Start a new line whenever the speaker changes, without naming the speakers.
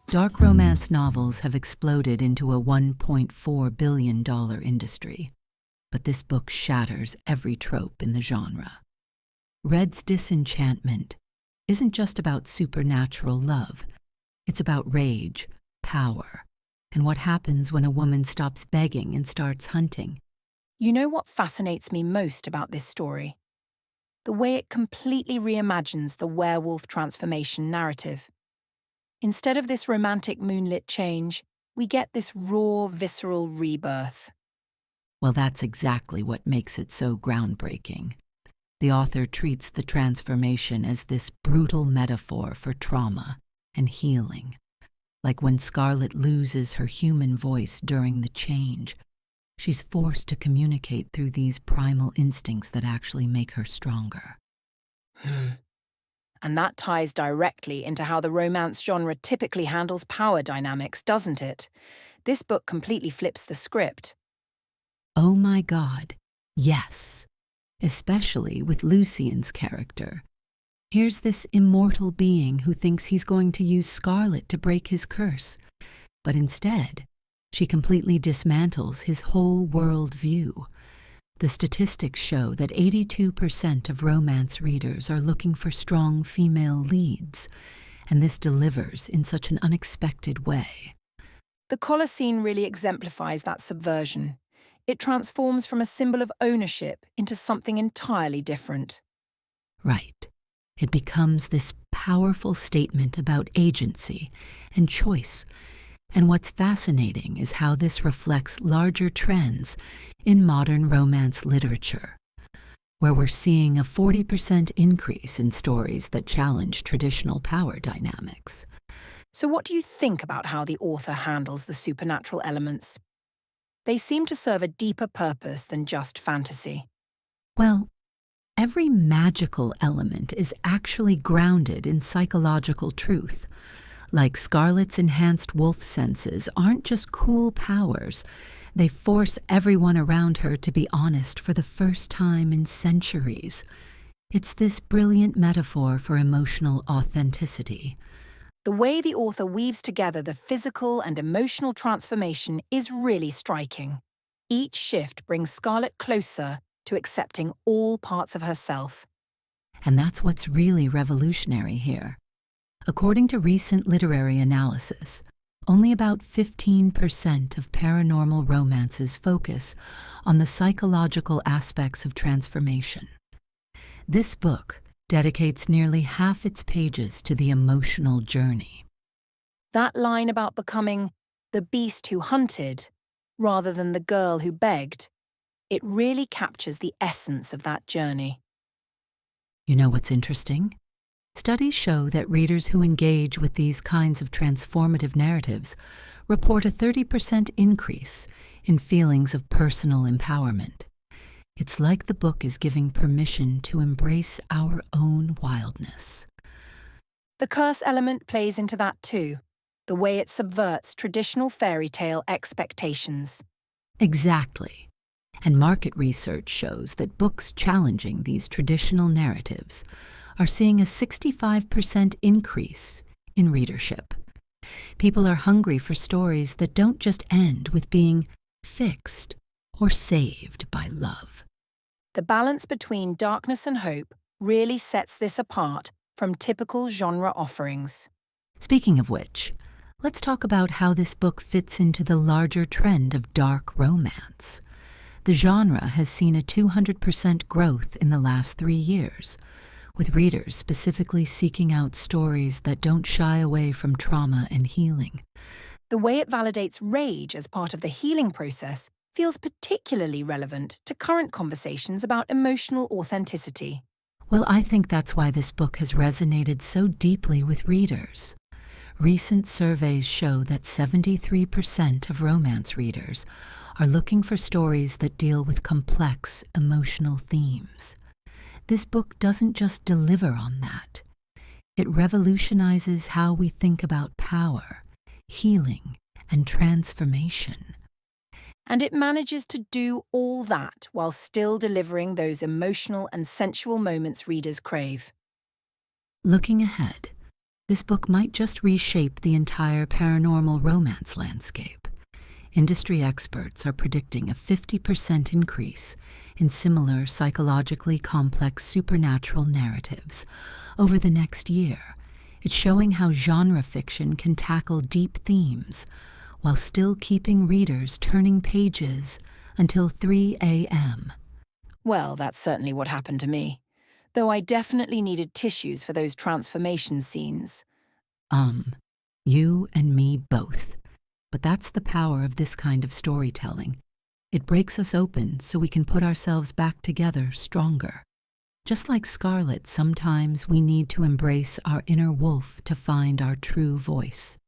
Dark romance novels have exploded into a $1.4 billion industry, but this book shatters every trope in the genre. Red's Disenchantment isn't just about supernatural love. It's about rage, power, and what happens when a woman stops begging and starts hunting.
You know what fascinates me most about this story? The way it completely reimagines the werewolf transformation narrative. Instead of this romantic moonlit change, we get this raw, visceral rebirth.
Well, that's exactly what makes it so groundbreaking. The author treats the transformation as this brutal metaphor for trauma and healing. Like when Scarlet loses her human voice during the change, she's forced to communicate through these primal instincts that actually make her stronger.
And that ties directly into how the romance genre typically handles power dynamics, doesn't it? This book completely flips the script.
Oh my God, yes. Especially with Lucien's character. Here's this immortal being who thinks he's going to use Scarlet to break his curse, but instead, she completely dismantles his whole world view. The statistics show that 82% of romance readers are looking for strong female leads, and this delivers in such an unexpected way.
The collar scene really exemplifies that subversion. It transforms from a symbol of ownership into something entirely different.
Right. It becomes this powerful statement about agency and choice. And what's fascinating is how this reflects larger trends in modern romance literature, where we're seeing a 40% increase in stories that challenge traditional power dynamics.
So what do you think about how the author handles the supernatural elements? They seem to serve a deeper purpose than just fantasy.
Well, every magical element is actually grounded in psychological truth. Like Scarlet's enhanced wolf senses aren't just cool powers. They force everyone around her to be honest for the first time in centuries. It's this brilliant metaphor for emotional authenticity.
The way the author weaves together the physical and emotional transformation is really striking. Each shift brings Scarlet closer to accepting all parts of herself.
And that's what's really revolutionary here. According to recent literary analysis, only about 15% of paranormal romances focus on the psychological aspects of transformation. This book dedicates nearly half its pages to the emotional journey.
That line about becoming the beast who hunted rather than the girl who begged, it really captures the essence of that journey.
You know what's interesting? Studies show that readers who engage with these kinds of transformative narratives report a 30% increase in feelings of personal empowerment. It's like the book is giving permission to embrace our own wildness.
The curse element plays into that too, the way it subverts traditional fairy tale expectations.
Exactly. And market research shows that books challenging these traditional narratives are seeing a 65% increase in readership. People are hungry for stories that don't just end with being fixed or saved by love.
The balance between darkness and hope really sets this apart from typical genre offerings.
Speaking of which, let's talk about how this book fits into the larger trend of dark romance. The genre has seen a 200% growth in the last 3 years, with readers specifically seeking out stories that don't shy away from trauma and healing.
The way it validates rage as part of the healing process feels particularly relevant to current conversations about emotional authenticity.
Well, I think that's why this book has resonated so deeply with readers. Recent surveys show that 73% of romance readers are looking for stories that deal with complex emotional themes. This book doesn't just deliver on that. It revolutionizes how we think about power, healing, and transformation.
And it manages to do all that while still delivering those emotional and sensual moments readers crave.
Looking ahead, This book might just reshape the entire paranormal romance landscape. Industry experts are predicting a 50% increase in similar psychologically complex supernatural narratives over the next year. It's showing how genre fiction can tackle deep themes while still keeping readers turning pages until 3 a.m.
Well, that's certainly what happened to me. Though I definitely needed tissues for those transformation scenes.
You and me both. But that's the power of this kind of storytelling. It breaks us open so we can put ourselves back together stronger. Just like Scarlet, sometimes we need to embrace our inner wolf to find our true voice.